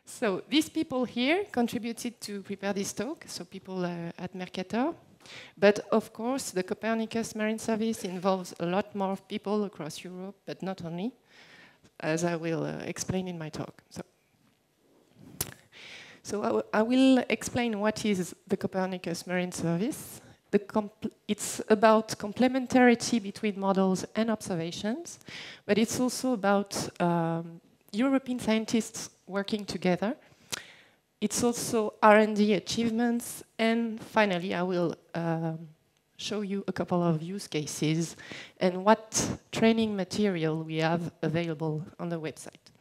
So these people here contributed to prepare this talk, so people at Mercator. But of course, the Copernicus Marine Service involves a lot more people across Europe, but not only, as I will explain in my talk. So I will explain what is the Copernicus Marine Service. It's about complementarity between models and observations, but it's also about European scientists working together. It's also R&D achievements, and finally I will show you a couple of use cases and what training material we have available on the website.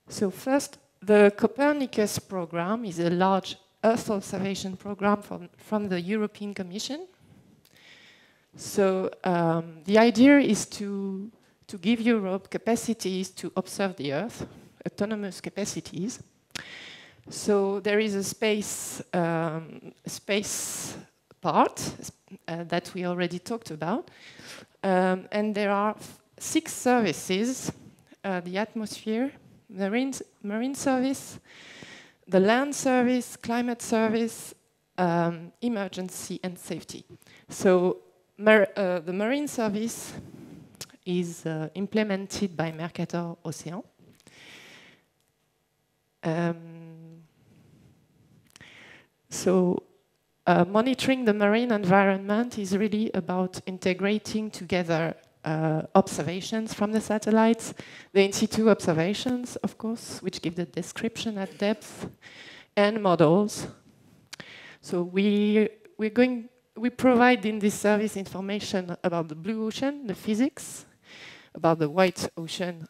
So first, the Copernicus program is a large Earth observation program from the European Commission. So the idea is to give Europe capacities to observe the Earth, autonomous capacities. So there is a space part that we already talked about. And there are 6 services, the atmosphere, marine service, the land service, climate service, emergency and safety. So the marine service is implemented by Mercator Océan. Monitoring the marine environment is really about integrating together observations from the satellites, the in-situ observations, of course, which give the description at depth, and models. So we provide in this service information about the blue ocean, the physics, about the white ocean,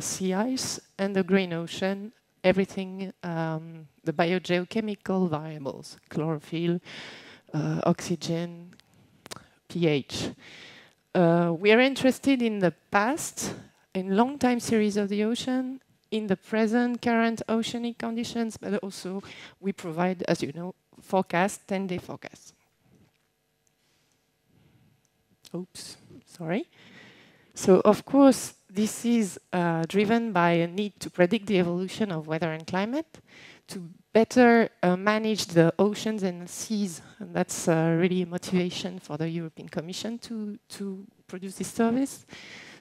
sea ice, and the green ocean, everything, the biogeochemical variables, chlorophyll, oxygen, pH. We are interested in the past, in long time series of the ocean, in the present current oceanic conditions, but also we provide, as you know, forecast, 10-day forecasts. Oops, sorry. So of course, this is driven by a need to predict the evolution of weather and climate, to better manage the oceans and seas. And that's really a motivation for the European Commission to produce this service.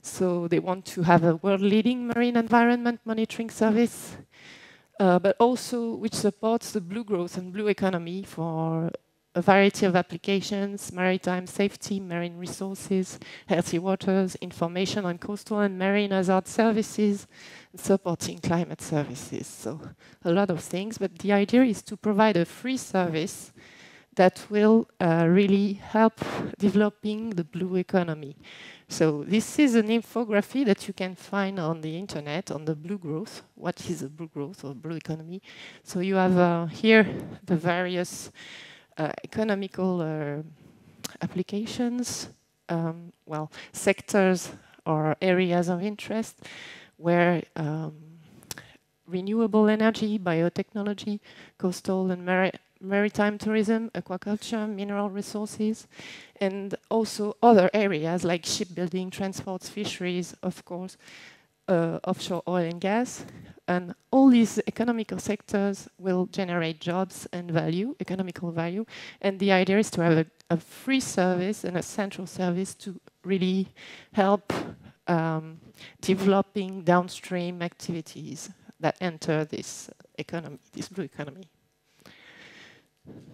So they want to have a world-leading marine environment monitoring service, but also which supports the blue growth and blue economy for a variety of applications: maritime safety, marine resources, healthy waters, information on coastal and marine hazard services, and supporting climate services. So a lot of things, but the idea is to provide a free service that will really help developing the blue economy. So this is an infography that you can find on the internet on the blue growth. What is a blue growth or blue economy? So you have here the various economical applications, sectors or areas of interest where renewable energy, biotechnology, coastal and maritime tourism, aquaculture, mineral resources, and also other areas like shipbuilding, transports, fisheries, of course, offshore oil and gas. And all these economical sectors will generate jobs and value, economical value. And the idea is to have a free service and a central service to really help developing downstream activities that enter this economy, this blue economy.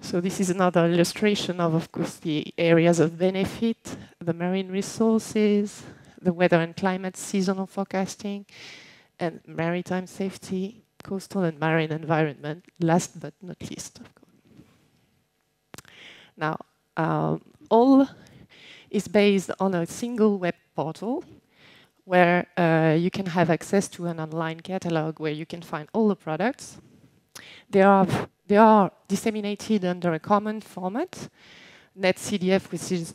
So this is another illustration of course, the areas of benefit, the marine resources, the weather and climate, seasonal forecasting, and maritime safety, coastal and marine environment, last but not least, of course. Now, all is based on a single web portal where you can have access to an online catalog where you can find all the products. They are disseminated under a common format, NetCDF, which is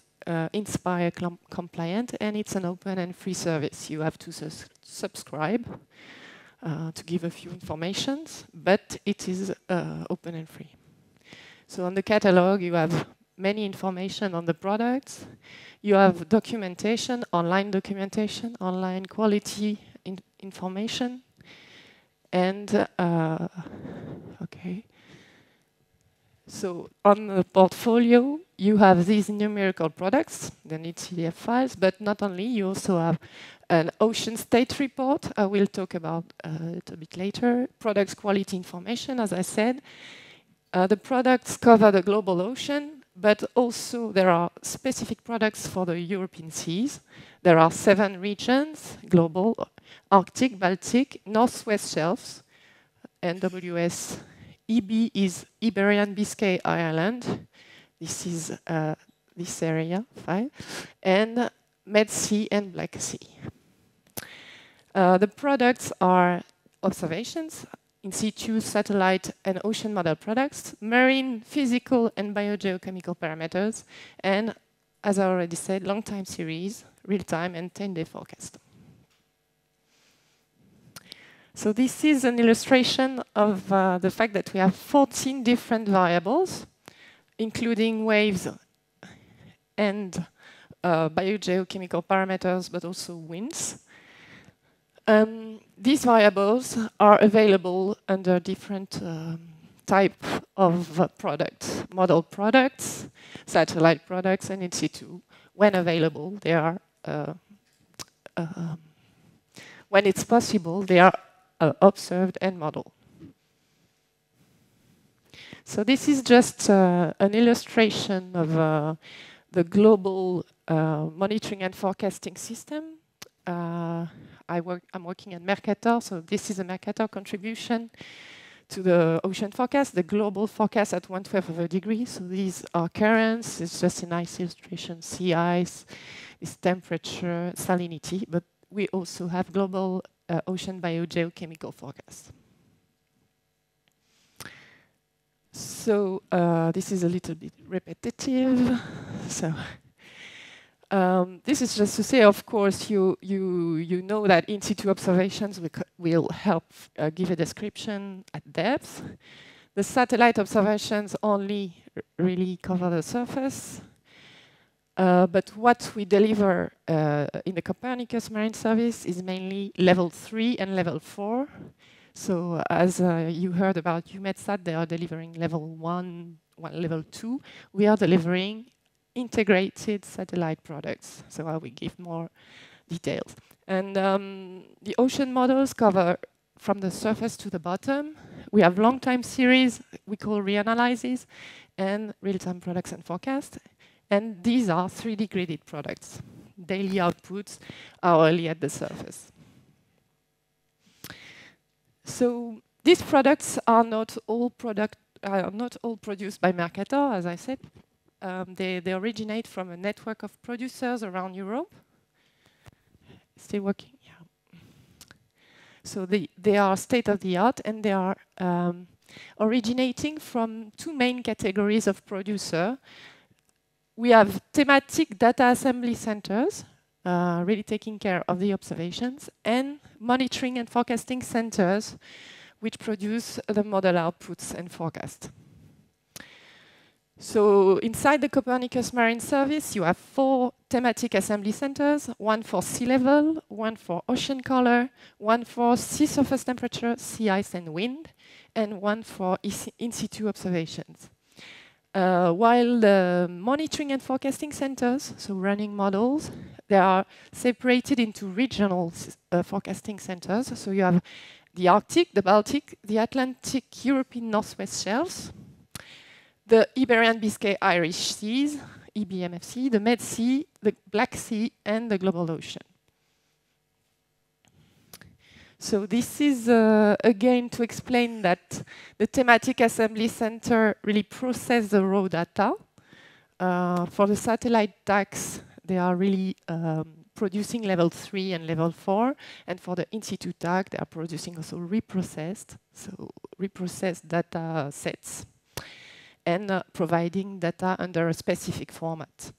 Inspire compliant, and it's an open and free service. You have to subscribe to give a few informations, but it is open and free. So on the catalog, you have many information on the products. You have documentation, online quality information. And, okay. So on the portfolio, you have these numerical products, the neat CDF files, but not only, you also have an ocean state report, I will talk about a little bit later, products quality information, as I said. The products cover the global ocean, but also there are specific products for the European seas. There are 7 regions, global, Arctic, Baltic, Northwest Shelves, NWS. EB is Iberian Biscay Ireland. This is this area, fine. And Med Sea and Black Sea. The products are observations, in situ, satellite, and ocean model products, marine, physical, and biogeochemical parameters, and, as I already said, long time series, real-time, and 10-day forecast. So this is an illustration of the fact that we have 14 different variables, including waves and biogeochemical parameters, but also winds. These variables are available under different type of products, model products, satellite products, and in situ. When available, they are, when it's possible, they are observed and modeled. So this is just an illustration of the global monitoring and forecasting system. I'm working at Mercator, so this is a Mercator contribution to the ocean forecast, the global forecast at 1/12 of a degree. So these are currents, it's just a nice illustration, sea ice, it's temperature, salinity, but we also have global ocean biogeochemical forecast. So this is a little bit repetitive. So this is just to say, of course, you know that in situ observations will help give a description at depth. The satellite observations only really cover the surface. But what we deliver in the Copernicus Marine Service is mainly level 3 and level 4. So as you heard about EUMETSAT, they are delivering level 1, level 2. We are delivering integrated satellite products. So I will give more details. And the ocean models cover from the surface to the bottom. We have long time series we call reanalyses and real-time products and forecast. And these are 3D gridded products. Daily outputs hourly at the surface. So these products are not all produced by Mercator, as I said. They originate from a network of producers around Europe. Still working? Yeah. So they are state-of-the-art, and they are originating from 2 main categories of producer. We have thematic data assembly centers, really taking care of the observations, and monitoring and forecasting centers, which produce the model outputs and forecast. So inside the Copernicus Marine Service, you have 4 thematic assembly centers, 1 for sea level, 1 for ocean color, 1 for sea surface temperature, sea ice and wind, and 1 for in situ observations. While the monitoring and forecasting centers, so running models, they are separated into regional forecasting centers. So you have the Arctic, the Baltic, the Atlantic, European Northwest Shelves, the Iberian Biscay Irish Seas, EBMFC, the Med Sea, the Black Sea, and the global ocean. So this is, again, to explain that the thematic assembly center really process the raw data. For the satellite tags, they are really producing level 3 and level 4. And for the in-situ tag, they are producing also reprocessed, so reprocessed data sets, and providing data under a specific format.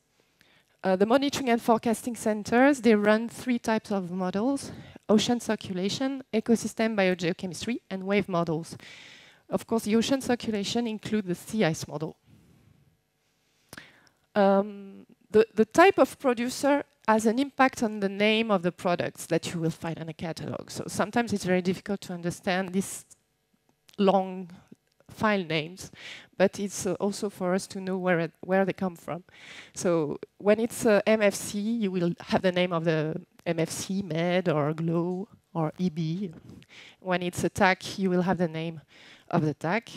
The monitoring and forecasting centers, they run 3 types of models: ocean circulation, ecosystem biogeochemistry, and wave models. Of course, the ocean circulation includes the sea ice model. The type of producer has an impact on the name of the products that you will find in a catalog. So sometimes it's very difficult to understand these long file names, but it's also for us to know where they come from. So when it's MFC, you will have the name of the MFC, MED, or GLOW, or EB. When it's a TAC, you will have the name of the TAC.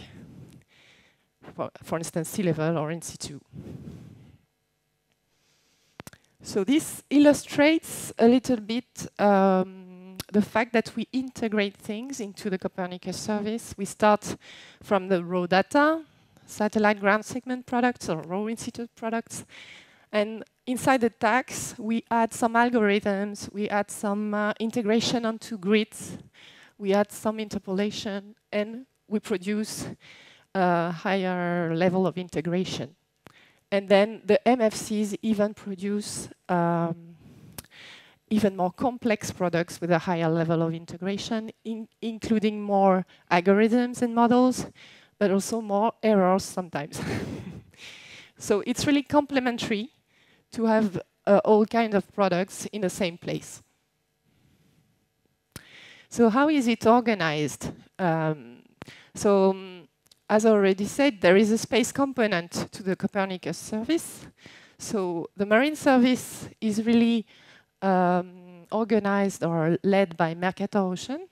For instance, C-level or in situ. So this illustrates a little bit the fact that we integrate things into the Copernicus service. We start from the raw data, satellite ground segment products or raw in-situ products. And inside the tags, we add some algorithms, we add some integration onto grids, we add some interpolation, and we produce a higher level of integration. And then the MFCs even produce even more complex products with a higher level of integration, including more algorithms and models, but also more errors sometimes. So it's really complementary to have all kinds of products in the same place. So how is it organized? As I already said, there is a space component to the Copernicus service. So the Marine Service is really organized or led by Mercator Ocean.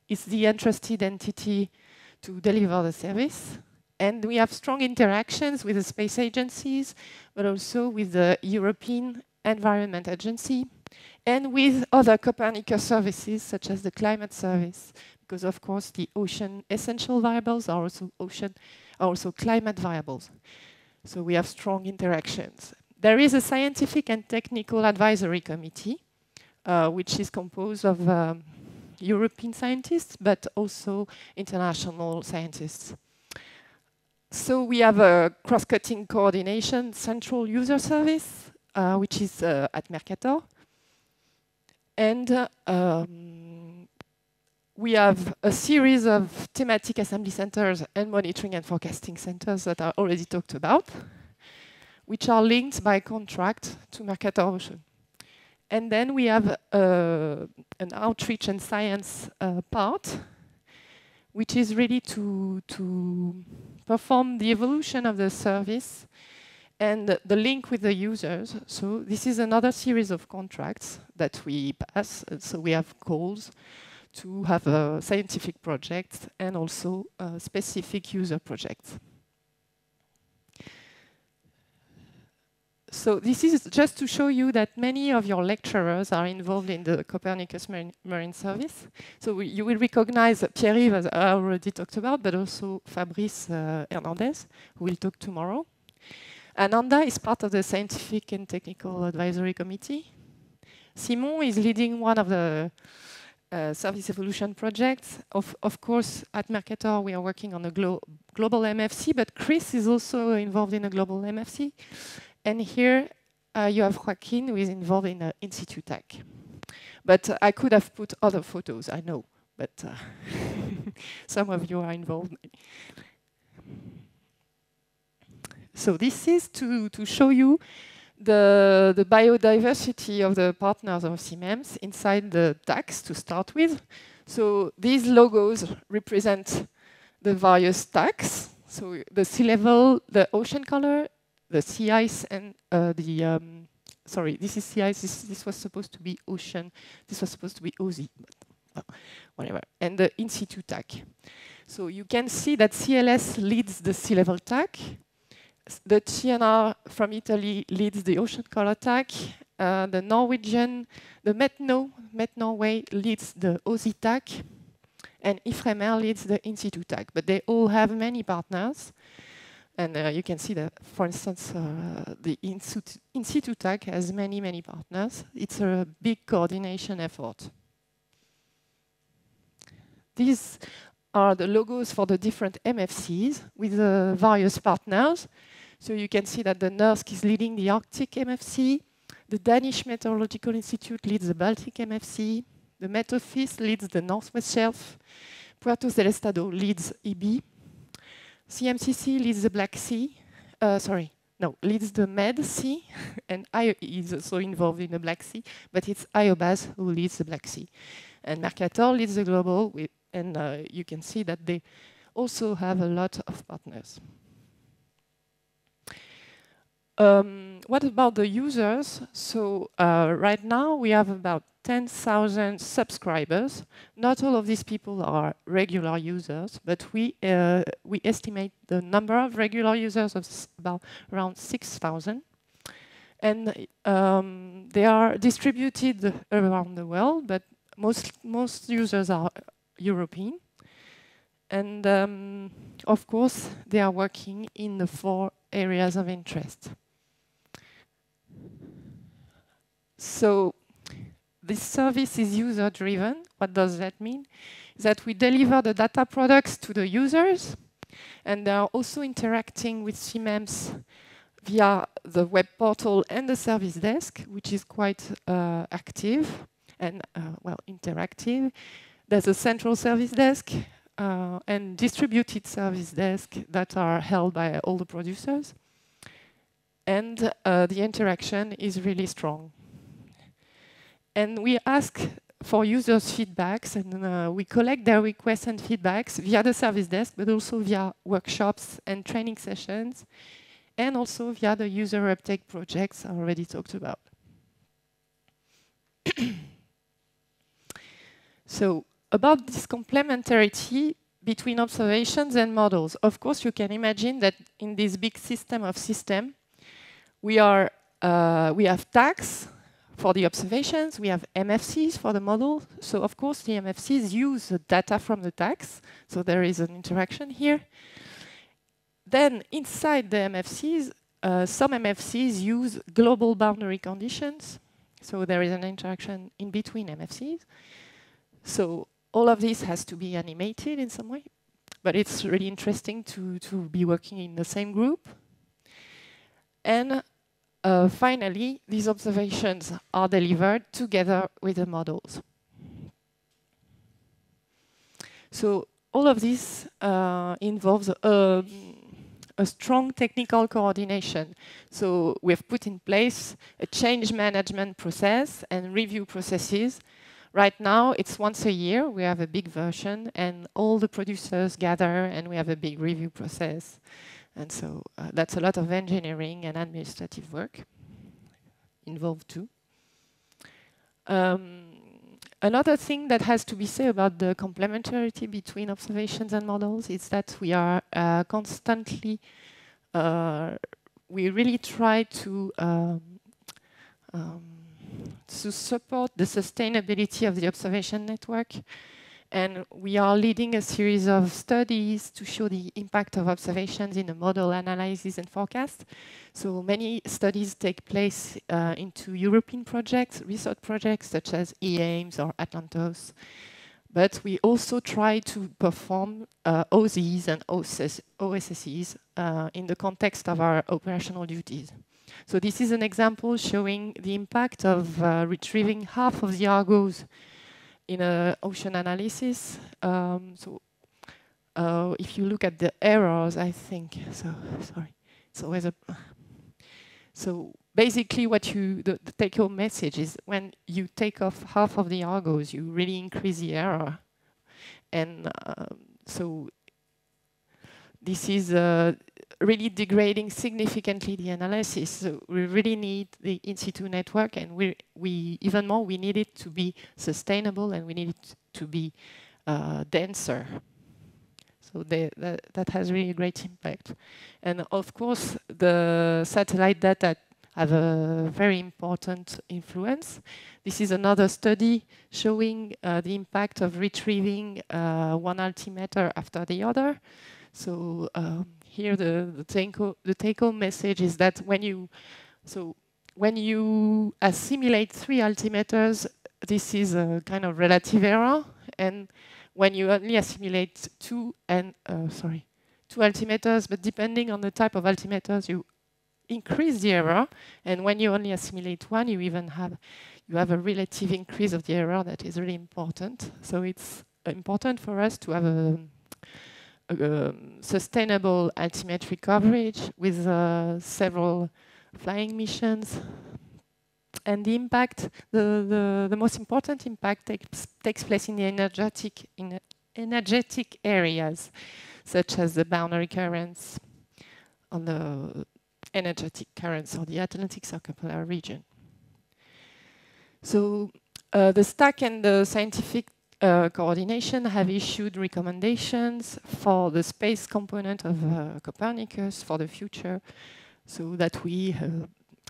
It's the entrusted entity to deliver the service. And we have strong interactions with the space agencies, but also with the European Environment Agency and with other Copernicus services, such as the Climate Service, because of course the ocean essential variables are also climate variables. So we have strong interactions. There is a scientific and technical advisory committee, which is composed of European scientists, but also international scientists. So we have a cross-cutting coordination central user service, which is at Mercator. And we have a series of thematic assembly centers and monitoring and forecasting centers that I already talked about, which are linked by contract to Mercator Ocean. And then we have an outreach and science part, which is ready to perform the evolution of the service and the link with the users. So this is another series of contracts that we pass. So we have calls to have scientific projects and also specific user projects. So this is just to show you that many of your lecturers are involved in the Copernicus Marine Service. So you will recognize Pierre-Yves, as I already talked about, but also Fabrice Hernandez, who will talk tomorrow. Ananda is part of the Scientific and Technical Advisory Committee. Simon is leading one of the service evolution projects. Of course, at Mercator, we are working on a global MFC, but Chris is also involved in a global MFC. And here you have Joaquin, who is involved in an in-situ TAC. But I could have put other photos, I know, but some of you are involved. So this is to show you the biodiversity of the partners of CMEMS inside the TACs to start with. So these logos represent the various TACs. So the sea level, the ocean color, the sea ice, and sorry, this is sea ice, this was supposed to be ocean, this was supposed to be OSI, but whatever. And the in-situ TAC. So you can see that CLS leads the sea level TAC. The TNR from Italy leads the ocean color TAC. The Norwegian, the Met Norway leads the OSI TAC. And Ifremer leads the in-situ TAC. But they all have many partners. And you can see that, for instance, the in-situ TAC has many, many partners. It's a big coordination effort. These are the logos for the different MFCs with the various partners. So you can see that the NERSC is leading the Arctic MFC, the Danish Meteorological Institute leads the Baltic MFC, the Met Office leads the Northwest Shelf, Puerto del Estado leads EB, CMCC leads the Black Sea, no, leads the Med Sea, and I is also involved in the Black Sea, but it's IOBAS who leads the Black Sea. And Mercator leads the global, and you can see that they also have a lot of partners. What about the users? So right now we have about 10,000 subscribers. Not all of these people are regular users, but we estimate the number of regular users of about around 6,000. And they are distributed around the world, but most users are European. And of course, they are working in the 4 areas of interest. So this service is user-driven. What does that mean? That we deliver the data products to the users, and they are also interacting with CMEMS via the web portal and the service desk, which is quite active and, well, interactive. There's a central service desk and distributed service desk that are held by all the producers. And the interaction is really strong. And we ask for users' feedbacks, and we collect their requests and feedbacks via the service desk, but also via workshops and training sessions, and also via the user uptake projects I already talked about. So, about this complementarity between observations and models, of course, you can imagine that in this big system of systems, we have tags for the observations, we have MFCs for the model. So of course the MFCs use the data from the tags. So there is an interaction here. Then inside the MFCs, some MFCs use global boundary conditions. So there is an interaction in between MFCs. So all of this has to be animated in some way. But it's really interesting to be working in the same group. And finally, these observations are delivered together with the models. So all of this involves a strong technical coordination. So we've put in place a change management process and review processes. Right now, it's once a year. We have a big version, and all the producers gather, and we have a big review process. And so that's a lot of engineering and administrative work involved too. Another thing that has to be said about the complementarity between observations and models is that we are constantly, we really try to support the sustainability of the observation network. And we are leading a series of studies to show the impact of observations in the model analysis and forecast. So many studies take place into European projects, research projects such as EAIMS or Atlantos. But we also try to perform OSEs and OSSEs in the context of our operational duties. So this is an example showing the impact of retrieving half of the Argos in an ocean analysis. If you look at the errors, I think, sorry, it's always a, so basically what the take-home message is when you take off half of the Argos, you really increase the error. And so this is really degrading significantly the analysis. So we really need the in-situ network, and we even more, we need it to be sustainable, and we need it to be denser. So that has really a great impact. And of course, the satellite data have a very important influence. This is another study showing the impact of retrieving one altimeter after the other. So here the take-home message is that when you assimilate 3 altimeters, this is a kind of relative error, and when you only assimilate 2 altimeters, but depending on the type of altimeters, you increase the error, and when you only assimilate 1, you have a relative increase of the error that is really important. So it's important for us to have sustainable altimetry coverage with several flying missions. And the impact, the most important impact takes place in the energetic areas, such as the boundary currents on the energetic currents of the Atlantic circumpolar region. So the STAC and the scientific coordination have issued recommendations for the space component of Copernicus for the future, so that we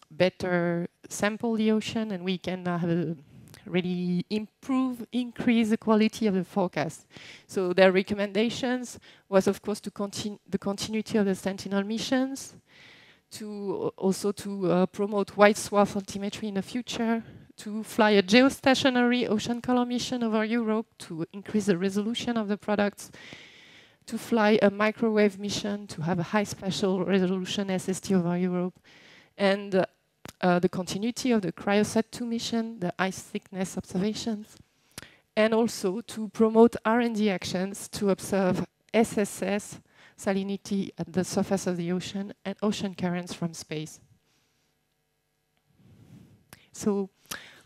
better sample the ocean and we can really increase the quality of the forecast. So their recommendations was, of course, to the continuity of the Sentinel missions, to also promote wide swath altimetry in the future, to fly a geostationary ocean color mission over Europe to increase the resolution of the products, to fly a microwave mission to have a high spatial resolution SST over Europe, and the continuity of the Cryosat-2 mission, the ice thickness observations, and also to promote R&D actions to observe SSS, salinity at the surface of the ocean, and ocean currents from space. So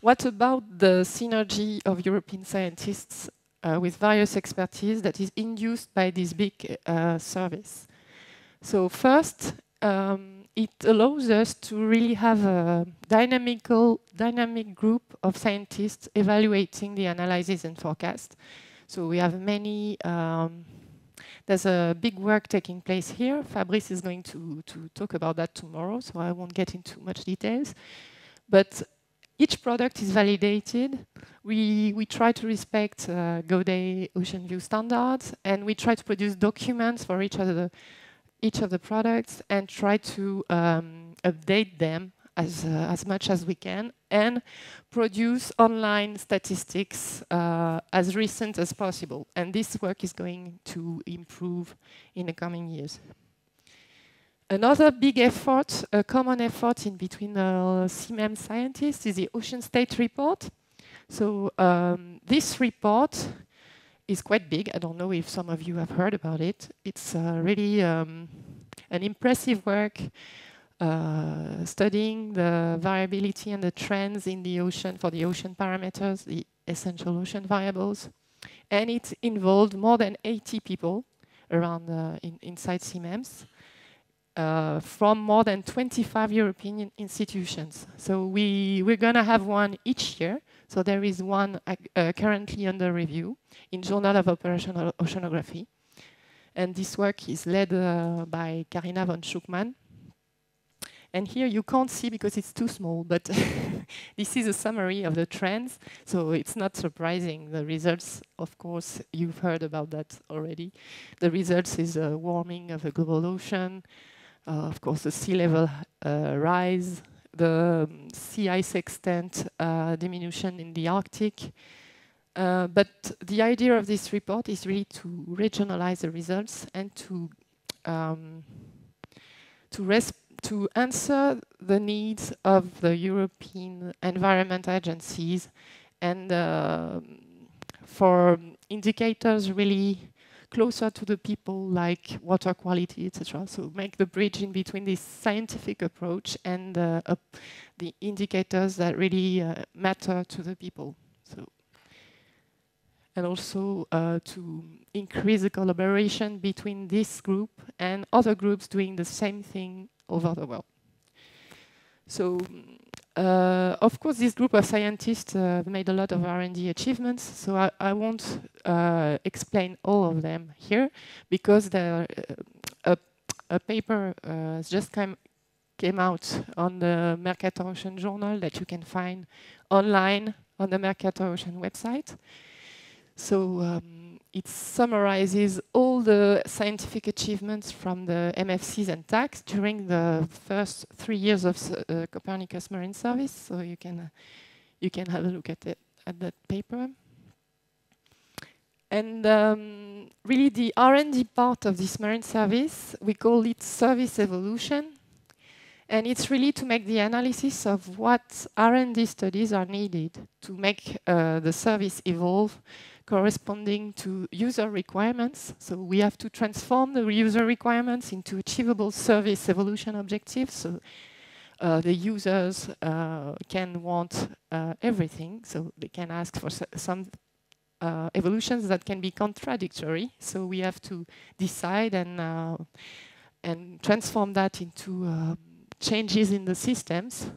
what about the synergy of European scientists with various expertise that is induced by this big service? So first, it allows us to really have a dynamic group of scientists evaluating the analysis and forecast. So we have many, there's a big work taking place here. Fabrice is going to talk about that tomorrow, so I won't get into much details. But each product is validated. We try to respect GODE Ocean View standards, and we try to produce documents for each of the products and try to update them as much as we can and produce online statistics as recent as possible. And this work is going to improve in the coming years. Another big effort, a common effort in between CMEM scientists is the Ocean State Report. So this report is quite big. I don't know if some of you have heard about it. It's really an impressive work studying the variability and the trends in the ocean for the ocean parameters, the essential ocean variables. And it involved more than 80 people around inside CMEMS. From more than 25 European institutions. So we're going to have one each year. So there is one currently under review in Journal of Operational Oceanography. And this work is led by Carina von Schuckmann. And here you can't see because it's too small, but this is a summary of the trends. So it's not surprising. The results, of course, you've heard about that already. The results is a warming of the global ocean, of course, the sea level rise, the sea ice extent diminution in the Arctic. But the idea of this report is really to regionalize the results and to answer the needs of the European environment agencies and for indicators really closer to the people, like water quality, etc. So make the bridge in between this scientific approach and the indicators that really matter to the people. So, and also to increase the collaboration between this group and other groups doing the same thing over the world. So, of course, this group of scientists made a lot of R&D achievements, so I won't explain all of them here, because a paper has just came out on the Mercator Ocean Journal that you can find online on the Mercator Ocean website. So it summarizes all the scientific achievements from the MFCs and TACs during the first 3 years of Copernicus Marine Service. So you can have a look at that paper. And really the R&D part of this Marine Service, we call it service evolution. And it's really to make the analysis of what R&D studies are needed to make the service evolve corresponding to user requirements. So we have to transform the user requirements into achievable service evolution objectives. So the users can want everything. So they can ask for some evolutions that can be contradictory. So we have to decide and transform that into changes in the systems.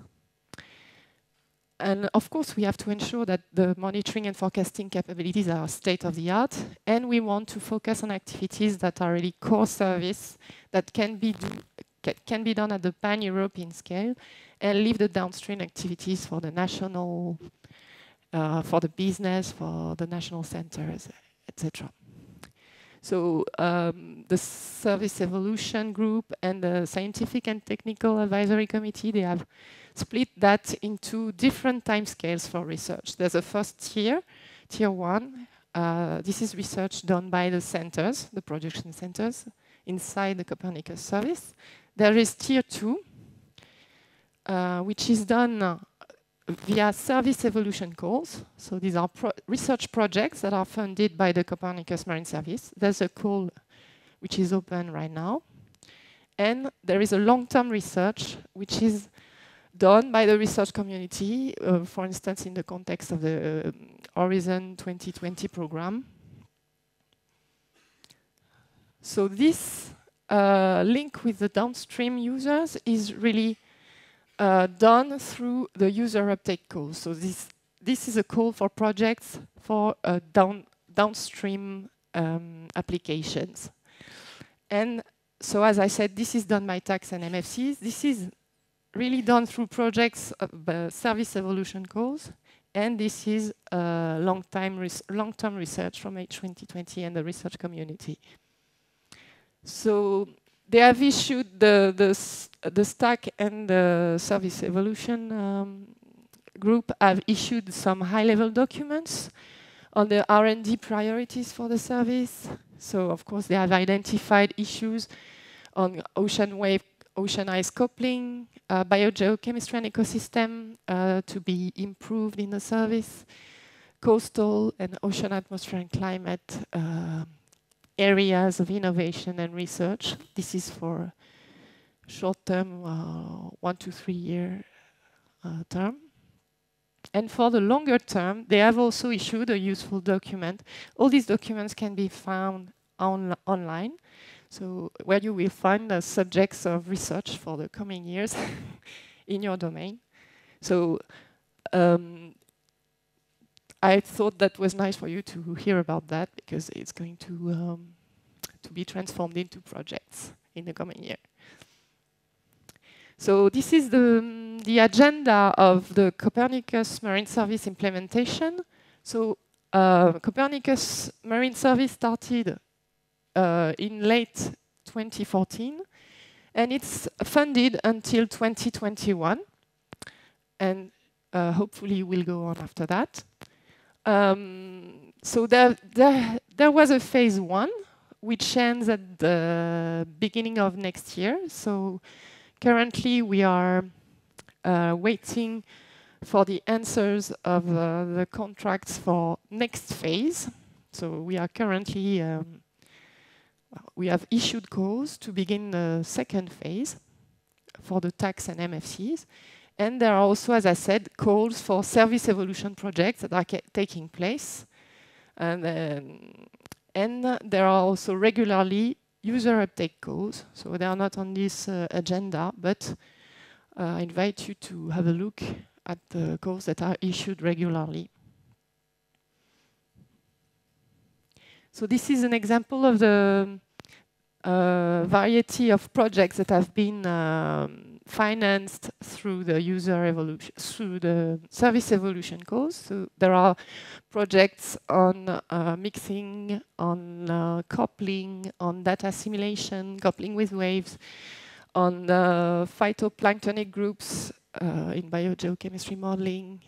And of course, we have to ensure that the monitoring and forecasting capabilities are state of the art. And we want to focus on activities that are really core service that can be done at the pan-European scale, and leave the downstream activities for the national, for the business, for the national centers, etc. So the Service Evolution Group and the Scientific and Technical Advisory Committee, they have split that into different timescales for research. There's a first tier, tier 1. This is research done by the centers, the production centers, inside the Copernicus service. There is tier 2, which is done via service evolution calls. So these are research projects that are funded by the Copernicus Marine Service. There's a call which is open right now. And there is a long-term research which is done by the research community, for instance, in the context of the Horizon 2020 program. So this link with the downstream users is really done through the user uptake call. So this is a call for projects for downstream applications. And so, as I said, this is done by TACs and MFCs. This is really done through projects, service evolution calls, and this is long-term research from H2020 and the research community. So they have issued the STAC and the Service Evolution Group have issued some high-level documents on the R&D priorities for the service. So of course they have identified issues on ocean wave, ocean ice coupling, biogeochemistry and ecosystem to be improved in the service, coastal and ocean atmosphere and climate areas of innovation and research. This is for short-term, 1 to 3 year term. And for the longer term, they have also issued a useful document. All these documents can be found online. So where you will find the subjects of research for the coming years in your domain. So I thought that was nice for you to hear about that, because it's going to be transformed into projects in the coming year. So this is the agenda of the Copernicus Marine Service implementation. So Copernicus Marine Service started in late 2014, and it's funded until 2021, and hopefully will go on after that. So there was a phase 1, which ends at the beginning of next year. So currently we are waiting for the answers of the contracts for next phase. So we are currently we have issued calls to begin the second phase for the TACs and MFCs. And there are also, as I said, calls for service evolution projects that are taking place. And there are also regularly user uptake calls. So they are not on this agenda, but I invite you to have a look at the calls that are issued regularly. So this is an example of the variety of projects that have been financed through the user evolution, through the service evolution calls. So there are projects on mixing, on coupling, on data assimilation, coupling with waves, on phytoplanktonic groups in biogeochemistry modeling.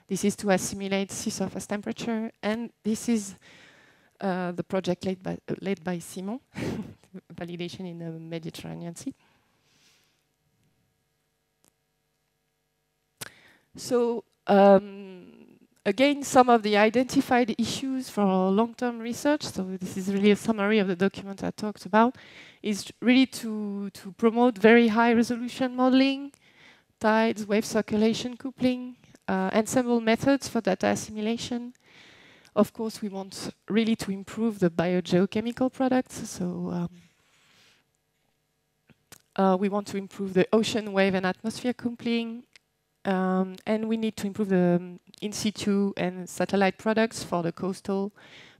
This is to assimilate sea surface temperature, and this is the project led by Simon, validation in the Mediterranean Sea. So Again, some of the identified issues for long-term research, so this is really a summary of the document I talked about, is really to promote very high resolution modeling, tides, wave circulation coupling, ensemble methods for data assimilation. Of course, we want really to improve the biogeochemical products, so we want to improve the ocean wave and atmosphere coupling, and we need to improve the in situ and satellite products for the coastal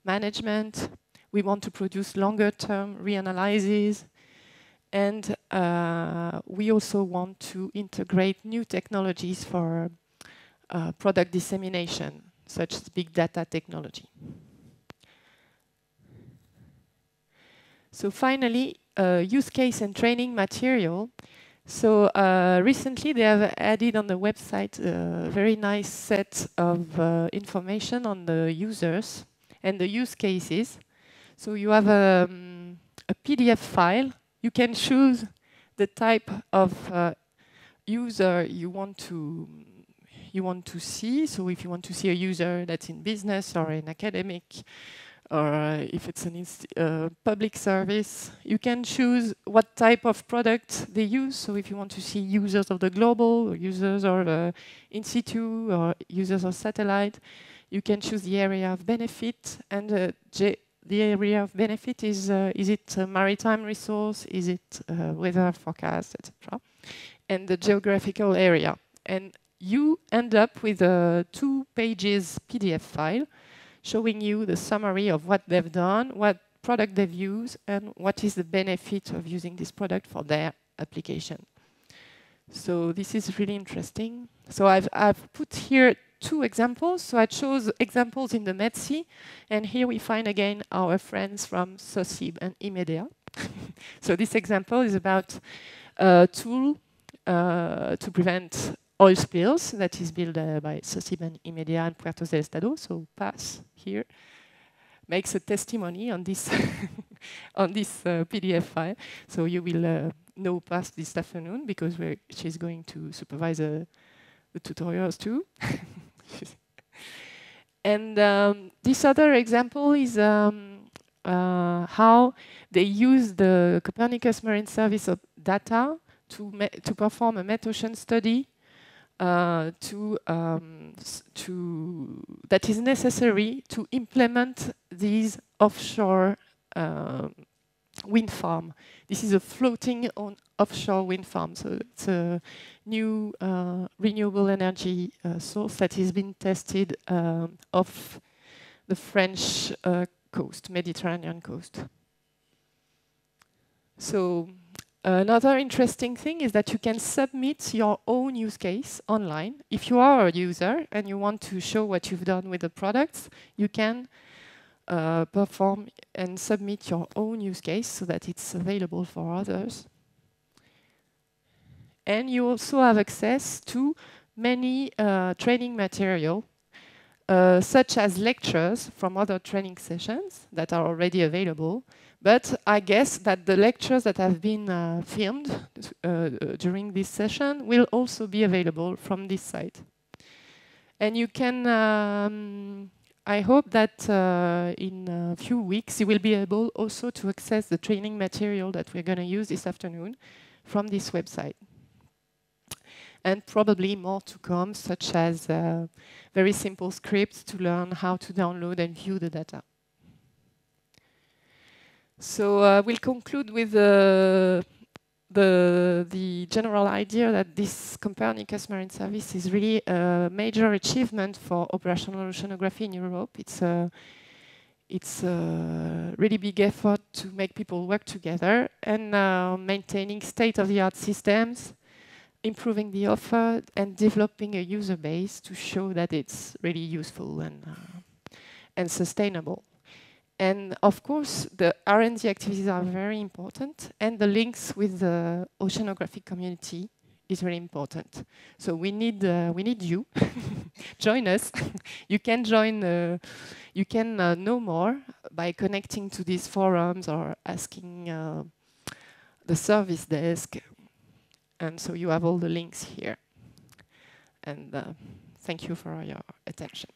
management. We want to produce longer-term reanalyses, and we also want to integrate new technologies for product dissemination, such as big data technology. So finally, use case and training material. So recently they have added on the website a very nice set of information on the users and the use cases. So you have a PDF file. You can choose the type of user you want to see. So if you want to see a user that's in business or in academic, or if it's a public service, you can choose what type of product they use. So if you want to see users of the global, or users of in situ, or users of satellite, you can choose the area of benefit. And the area of benefit is it a maritime resource? Is it weather forecast, etc.? And the geographical area. And you end up with a 2 pages PDF file showing you the summary of what they've done, what product they've used, and what is the benefit of using this product for their application. So this is really interesting. So I've put here 2 examples. So I chose examples in the MEDC, and here we find again our friends from SOCIB and IMEDEA. So this example is about a tool to prevent oil spills that is built by SOCIB and IMEDEA and Puerto del Estado. So PAS here makes a testimony on this on this PDF file. So you will know PAS this afternoon because she's going to supervise the tutorials too. And this other example is how they use the Copernicus Marine Service of data to perform a metocean study that is necessary to implement these offshore wind farm. This is a floating on offshore wind farm. So it's a new renewable energy source that has been tested off the French coast, Mediterranean coast. So another interesting thing is that you can submit your own use case online. If you are a user and you want to show what you've done with the products, you can perform and submit your own use case so that it's available for others. And you also have access to many training material, such as lectures from other training sessions that are already available. But I guess that the lectures that have been filmed during this session will also be available from this site. And you can, I hope that in a few weeks you will be able also to access the training material that we're going to use this afternoon from this website. And probably more to come, such as very simple scripts to learn how to download and view the data. So we'll conclude with the general idea that this Copernicus Marine Service is really a major achievement for operational oceanography in Europe. It's a really big effort to make people work together and maintaining state-of-the-art systems, improving the offer, and developing a user base to show that it's really useful and sustainable. And of course, the R&D activities are very important, and the links with the oceanographic community is very important. So we need you. Join us. You can join. You can know more by connecting to these forums or asking the service desk. And so you have all the links here. And thank you for your attention.